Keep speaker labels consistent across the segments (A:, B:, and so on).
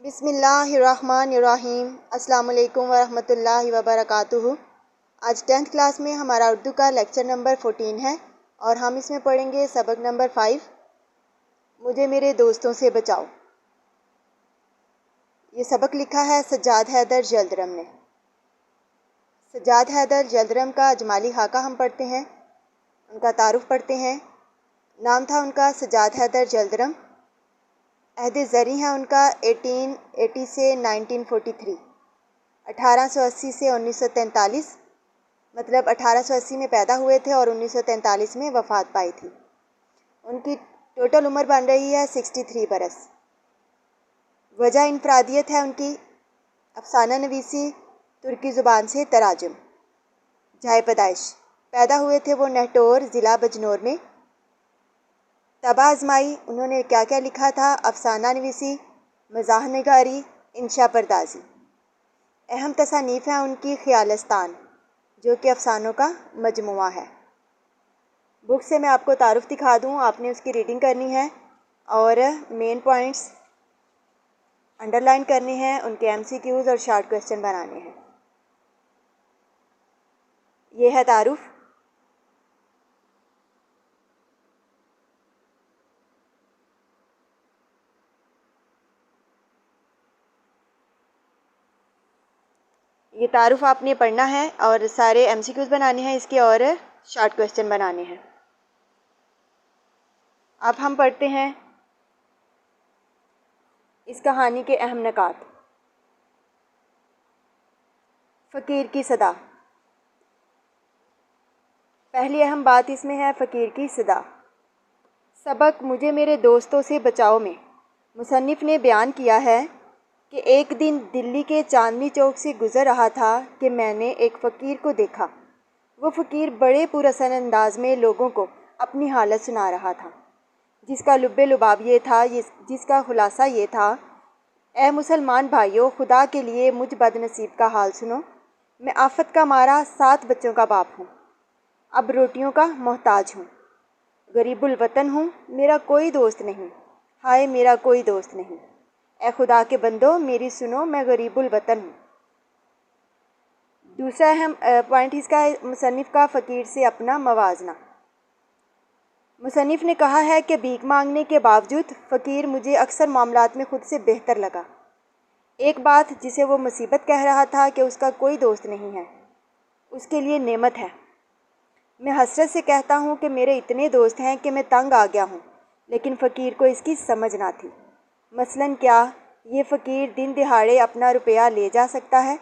A: بسم اللہ الرحمن الرحیم۔ السلام علیکم ورحمۃ اللہ وبرکاتہ۔ آج 10th کلاس میں ہمارا اردو کا لیکچر نمبر 14 ہے اور ہم اس میں پڑھیں گے سبق نمبر 5، مجھے میرے دوستوں سے بچاؤ۔ یہ سبق لکھا ہے سجاد حیدر جلدرم نے۔ سجاد حیدر جلدرم کا اجمالی خاکہ ہم پڑھتے ہیں، ان کا تعارف پڑھتے ہیں۔ نام تھا ان کا سجاد حیدر جلدرم۔ عہد زرعی ہے ان کا 1880 سے 1943، 1880 سے 1943، مطلب 1880 میں پیدا ہوئے تھے اور 1943 میں وفات پائی تھی۔ ان کی ٹوٹل عمر بن رہی ہے 63 برس۔ وجہ انفرادیت ہے ان کی افسانہ نویسی، ترکی زبان سے تراجم۔ جائے پیدائش، پیدا ہوئے تھے وہ نہٹور ضلع بجنور میں۔ طبع ازمائی انہوں نے کیا کیا لکھا تھا؟ افسانہ نویسی، مزاح نگاری، انشا پردازی۔ اہم تصانیف ہیں ان کی خیالستان، جو کہ افسانوں کا مجموعہ ہے۔ بک سے میں آپ کو تعارف دکھا دوں، آپ نے اس کی ریڈنگ کرنی ہے اور مین پوائنٹس انڈر لائن کرنے ہیں، ان کے MCQs اور شارٹ کویسچن بنانے ہیں۔ یہ ہے تعارف۔ یہ تعارف آپ نے پڑھنا ہے اور سارے MCQs بنانے ہیں اس کے اور شارٹ کویسچن بنانے ہیں۔ اب ہم پڑھتے ہیں اس کہانی کے اہم نکات۔ فقیر کی صدا، پہلی اہم بات اس میں ہے فقیر کی صدا۔ سبق مجھے میرے دوستوں سے بچاؤ میں مصنف نے بیان کیا ہے کہ ایک دن دلی کے چاندنی چوک سے گزر رہا تھا کہ میں نے ایک فقیر کو دیکھا۔ وہ فقیر بڑے پرحسن انداز میں لوگوں کو اپنی حالت سنا رہا تھا، جس کا لب لباب یہ تھا، جس کا خلاصہ یہ تھا: اے مسلمان بھائیو، خدا کے لیے مجھ بد نصیب کا حال سنو۔ میں آفت کا مارا 7 بچوں کا باپ ہوں، اب روٹیوں کا محتاج ہوں، غریب الوطن ہوں، میرا کوئی دوست نہیں، ہائے میرا کوئی دوست نہیں۔ اے خدا کے بندو میری سنو، میں غریب الوطن ہوں۔ دوسرا اہم پوائنٹ اس کا ہے مصنف کا فقیر سے اپنا موازنہ۔ مصنف نے کہا ہے کہ بھیک مانگنے کے باوجود فقیر مجھے اکثر معاملات میں خود سے بہتر لگا۔ ایک بات جسے وہ مصیبت کہہ رہا تھا کہ اس کا کوئی دوست نہیں ہے، اس کے لیے نعمت ہے۔ میں حسرت سے کہتا ہوں کہ میرے اتنے دوست ہیں کہ میں تنگ آ گیا ہوں، لیکن فقیر کو اس کی سمجھ نہ تھی۔ مثلاً کیا یہ فقیر دن دہاڑے اپنا روپیہ لے جا سکتا ہے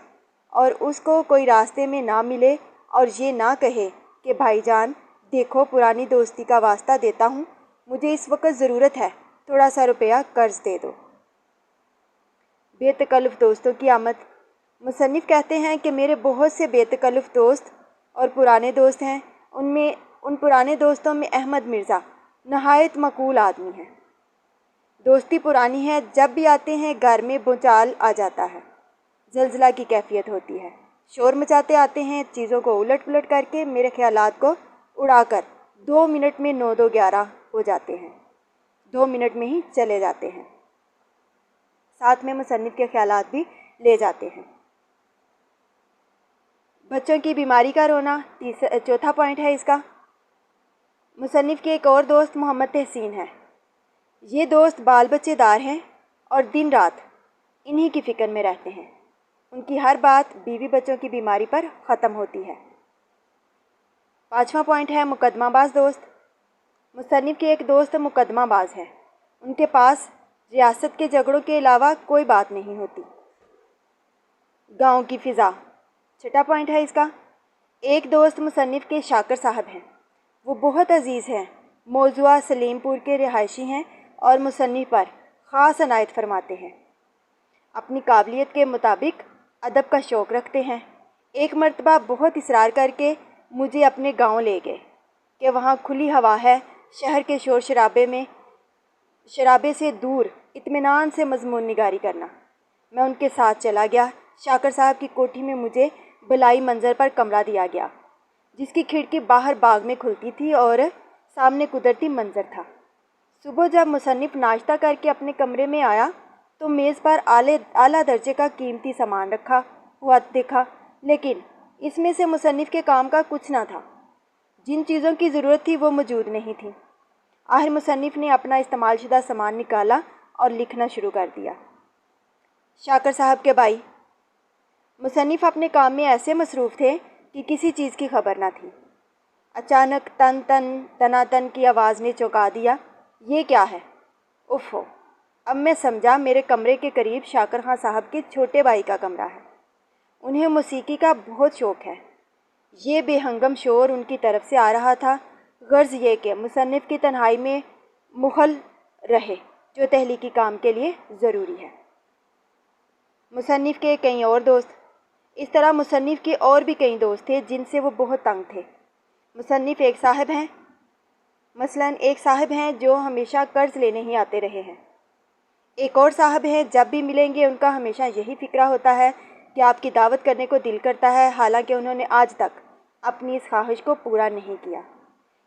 A: اور اس کو کوئی راستے میں نہ ملے اور یہ نہ کہے کہ بھائی جان دیکھو پرانی دوستی کا واسطہ دیتا ہوں، مجھے اس وقت ضرورت ہے، تھوڑا سا روپیہ قرض دے دو۔ بے تکلف دوستوں کی آمد۔ مصنف کہتے ہیں کہ میرے بہت سے بے تکلف دوست اور پرانے دوست ہیں۔ ان پرانے دوستوں میں احمد مرزا نہایت معقول آدمی ہے۔ دوستی پرانی ہے، جب بھی آتے ہیں گھر میں بھونچال آ جاتا ہے، زلزلہ کی کیفیت ہوتی ہے، شور مچاتے آتے ہیں، چیزوں کو الٹ پلٹ کر کے میرے خیالات کو اڑا کر 2 منٹ میں 9 2 11 ہو جاتے ہیں، 2 منٹ میں ہی چلے جاتے ہیں، ساتھ میں مصنف کے خیالات بھی لے جاتے ہیں۔ بچوں کی بیماری کا رونا چوتھا پوائنٹ ہے اس کا۔ مصنف کے ایک اور دوست محمد تحسین ہے۔ یہ دوست بال بچے دار ہیں اور دن رات انہی کی فکر میں رہتے ہیں۔ ان کی ہر بات بیوی بچوں کی بیماری پر ختم ہوتی ہے۔ 5واں پوائنٹ ہے مقدمہ باز دوست۔ مصنف کے ایک دوست مقدمہ باز ہے، ان کے پاس ریاست کے جھگڑوں کے علاوہ کوئی بات نہیں ہوتی۔ گاؤں کی فضا، 6واں پوائنٹ ہے اس کا۔ ایک دوست مصنف کے شاکر صاحب ہیں، وہ بہت عزیز ہیں، موضوع سلیم پور کے رہائشی ہیں اور مصنف پر خاص عنایت فرماتے ہیں۔ اپنی قابلیت کے مطابق ادب کا شوق رکھتے ہیں۔ ایک مرتبہ بہت اصرار کر کے مجھے اپنے گاؤں لے گئے کہ وہاں کھلی ہوا ہے، شہر کے شور شرابے سے دور اطمینان سے مضمون نگاری کرنا۔ میں ان کے ساتھ چلا گیا۔ شاکر صاحب کی کوٹھی میں مجھے بلائی منظر پر کمرہ دیا گیا، جس کی کھڑکی باہر باغ میں کھلتی تھی اور سامنے قدرتی منظر تھا۔ صبح جب مصنف ناشتہ کر کے اپنے کمرے میں آیا تو میز پر اعلیٰ درجے کا قیمتی سامان رکھا ہوا دیکھا، لیکن اس میں سے مصنف کے کام کا کچھ نہ تھا۔ جن چیزوں کی ضرورت تھی وہ موجود نہیں تھیں۔ آخر مصنف نے اپنا استعمال شدہ سامان نکالا اور لکھنا شروع کر دیا۔ شاکر صاحب کے بھائی، مصنف اپنے کام میں ایسے مصروف تھے کہ کسی چیز کی خبر نہ تھی۔ اچانک تن تن تناتن کی آواز نے چونکا دیا۔ یہ کیا ہے؟ اف ہو! اب میں سمجھا، میرے کمرے کے قریب شاکر خان صاحب کے چھوٹے بھائی کا کمرہ ہے۔ انہیں موسیقی کا بہت شوق ہے۔ یہ بے ہنگم شور ان کی طرف سے آ رہا تھا، غرض یہ کہ مصنف کی تنہائی میں مخل رہے جو تخلیقی کام کے لیے ضروری ہے۔ مصنف کے کئی اور دوست، اس طرح مصنف کے اور بھی کئی دوست تھے جن سے وہ بہت تنگ تھے۔ مصنف ایک صاحب ہیں جو ہمیشہ قرض لینے ہی آتے رہے ہیں۔ ایک اور صاحب ہیں، جب بھی ملیں گے ان کا ہمیشہ یہی فکرہ ہوتا ہے کہ آپ کی دعوت کرنے کو دل کرتا ہے، حالانکہ انہوں نے آج تک اپنی اس خواہش کو پورا نہیں کیا۔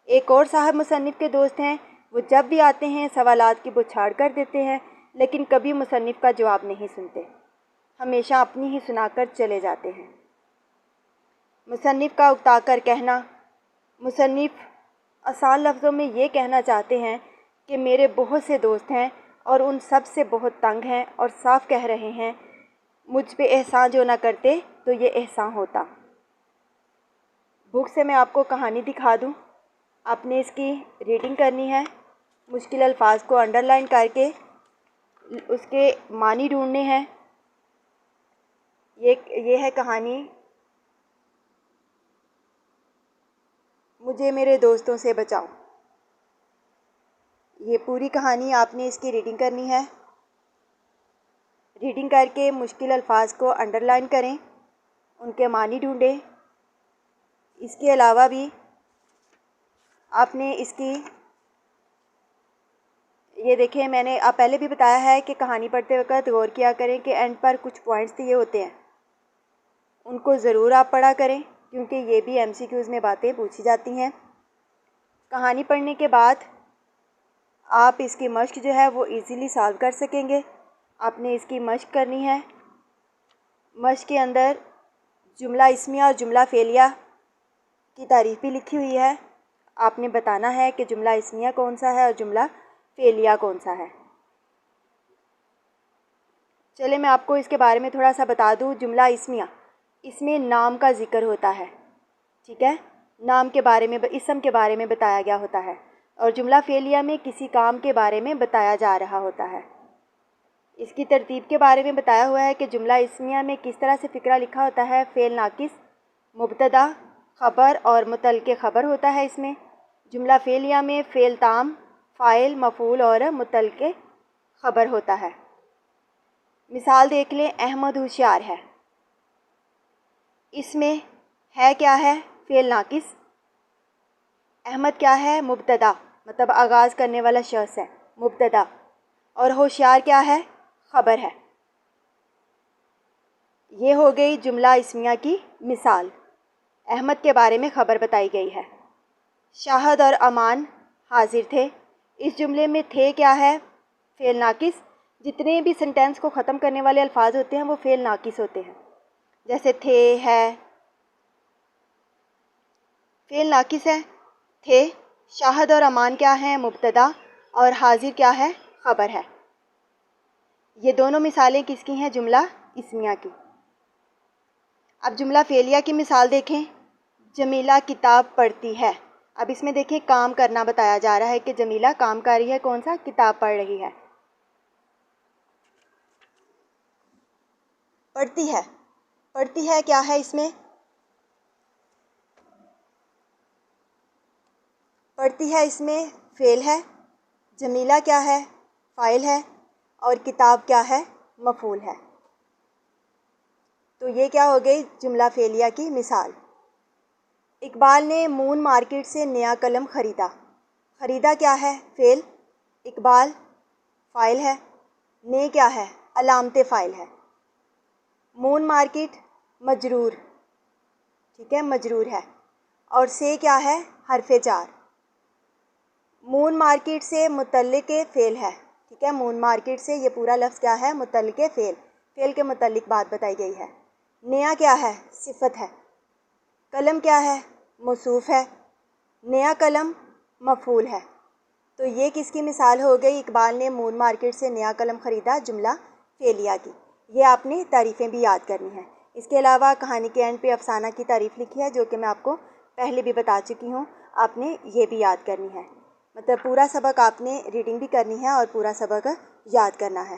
A: ایک اور صاحب مصنف کے دوست ہیں، وہ جب بھی آتے ہیں سوالات کی بوچھاڑ کر دیتے ہیں، لیکن کبھی مصنف کا جواب نہیں سنتے، ہمیشہ اپنی ہی سنا کر چلے جاتے ہیں۔ مصنف کا اکتا کر کہنا۔ مصنف آسان لفظوں میں یہ کہنا چاہتے ہیں کہ میرے بہت سے دوست ہیں اور ان سب سے بہت تنگ ہیں اور صاف کہہ رہے ہیں، مجھ پہ احسان جو نہ کرتے تو یہ احسان ہوتا۔ بک سے میں آپ کو کہانی دکھا دوں، آپ نے اس کی ریڈنگ کرنی ہے، مشکل الفاظ کو انڈر لائن کر کے اس کے معنی ڈھونڈنے ہیں۔ یہ ہے کہانی مجھے میرے دوستوں سے بچاؤ۔ یہ پوری کہانی آپ نے اس کی ریڈنگ کرنی ہے۔ ریڈنگ کر کے مشکل الفاظ کو انڈر لائن کریں، ان کے معنی ڈھونڈیں۔ اس کے علاوہ بھی آپ نے اس کی یہ دیکھیں، میں نے آپ پہلے بھی بتایا ہے کہ کہانی پڑھتے وقت غور کیا کریں کہ اینڈ پر کچھ پوائنٹس دیے ہوتے ہیں، ان کو ضرور آپ پڑھا کریں کیونکہ یہ بھی ایم سی کیوز میں باتیں پوچھی جاتی ہیں۔ کہانی پڑھنے کے بعد آپ اس کی مشق جو ہے وہ ایزیلی سالو کر سکیں گے۔ آپ نے اس کی مشق کرنی ہے۔ مشق کے اندر جملہ اسمیہ اور جملہ فعلیہ کی تعریف بھی لکھی ہوئی ہے۔ آپ نے بتانا ہے کہ جملہ اسمیہ کون سا ہے اور جملہ فعلیہ کون سا ہے۔ چلے میں آپ کو اس کے بارے میں تھوڑا سا بتا دوں۔ جملہ اسمیہ، اس میں نام کا ذکر ہوتا ہے، ٹھیک ہے، نام کے بارے میں، اسم کے بارے میں بتایا گیا ہوتا ہے، اور جملہ فعلیہ میں کسی کام کے بارے میں بتایا جا رہا ہوتا ہے۔ اس کی ترتیب کے بارے میں بتایا ہوا ہے کہ جملہ اسمیہ میں کس طرح سے فقرہ لکھا ہوتا ہے۔ فعل ناقص، مبتدا، خبر اور متعلق خبر ہوتا ہے اس میں۔ جملہ فعلیہ میں فعل تام، فاعل، مفعول اور متعلق خبر ہوتا ہے۔ مثال دیکھ لیں، احمد ہوشیار ہے۔ اس میں ہے کیا ہے؟ فعل ناقص۔ احمد کیا ہے؟ مبتدا، مطلب آغاز کرنے والا شخص ہے، مبتدا، اور ہوشیار کیا ہے؟ خبر ہے۔ یہ ہو گئی جملہ اسمیہ کی مثال۔ احمد کے بارے میں خبر بتائی گئی ہے۔ شاہد اور امان حاضر تھے۔ اس جملے میں تھے کیا ہے؟ فعل ناقص۔ جتنے بھی سنٹینس کو ختم کرنے والے الفاظ ہوتے ہیں وہ فعل ناقص ہوتے ہیں، جیسے تھے، ہے، فعل ناقص ہے۔ تھے، شاہد اور امان کیا ہیں؟ مبتدا، اور حاضر کیا ہے؟ خبر ہے۔ یہ دونوں مثالیں کس کی ہیں؟ جملہ اسمیہ کی۔ اب جملہ فعلیہ کی مثال دیکھیں۔ جمیلہ کتاب پڑھتی ہے۔ اب اس میں دیکھیں کام کرنا بتایا جا رہا ہے کہ جمیلہ کام کر رہی ہے، کون سا؟ کتاب پڑھ رہی ہے۔ پڑھتی ہے، پڑھتی ہے کیا ہے اس میں؟ پڑھتی ہے اس میں فعل ہے، جمیلہ کیا ہے؟ فاعل ہے، اور کتاب کیا ہے؟ مفعول ہے۔ تو یہ کیا ہو گئی؟ جملہ فعلیہ کی مثال۔ اقبال نے مون مارکیٹ سے نیا قلم خریدا۔ خریدا کیا ہے؟ فعل، اقبال فاعل ہے، نے کیا ہے؟ علامت فاعل ہے۔ مون مارکیٹ مجرور، ٹھیک ہے، مجرور ہے، اور سے کیا ہے؟ حرف جار۔ مون مارکیٹ سے متعلق فعل ہے، ٹھیک ہے، مون مارکیٹ سے یہ پورا لفظ کیا ہے؟ متعلق فعل، فعل کے متعلق بات بتائی گئی ہے۔ نیا کیا ہے؟ صفت ہے۔ قلم کیا ہے؟ موصوف ہے۔ نیا قلم مفعول ہے۔ تو یہ کس کی مثال ہو گئی؟ اقبال نے مون مارکیٹ سے نیا قلم خریدا، جملہ فعلیہ کی۔ یہ آپ نے تعریفیں بھی یاد کرنی ہیں۔ اس کے علاوہ کہانی کے اینڈ پہ افسانہ کی تعریف لکھی ہے، جو کہ میں آپ کو پہلے بھی بتا چکی ہوں، آپ نے یہ بھی یاد کرنی ہے۔ مطلب پورا سبق آپ نے ریڈنگ بھی کرنی ہے اور پورا سبق یاد کرنا ہے۔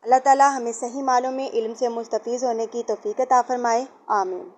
A: اللہ تعالیٰ ہمیں صحیح معنوں میں علم سے مستفیض ہونے کی توفیق عطا فرمائے، آمین۔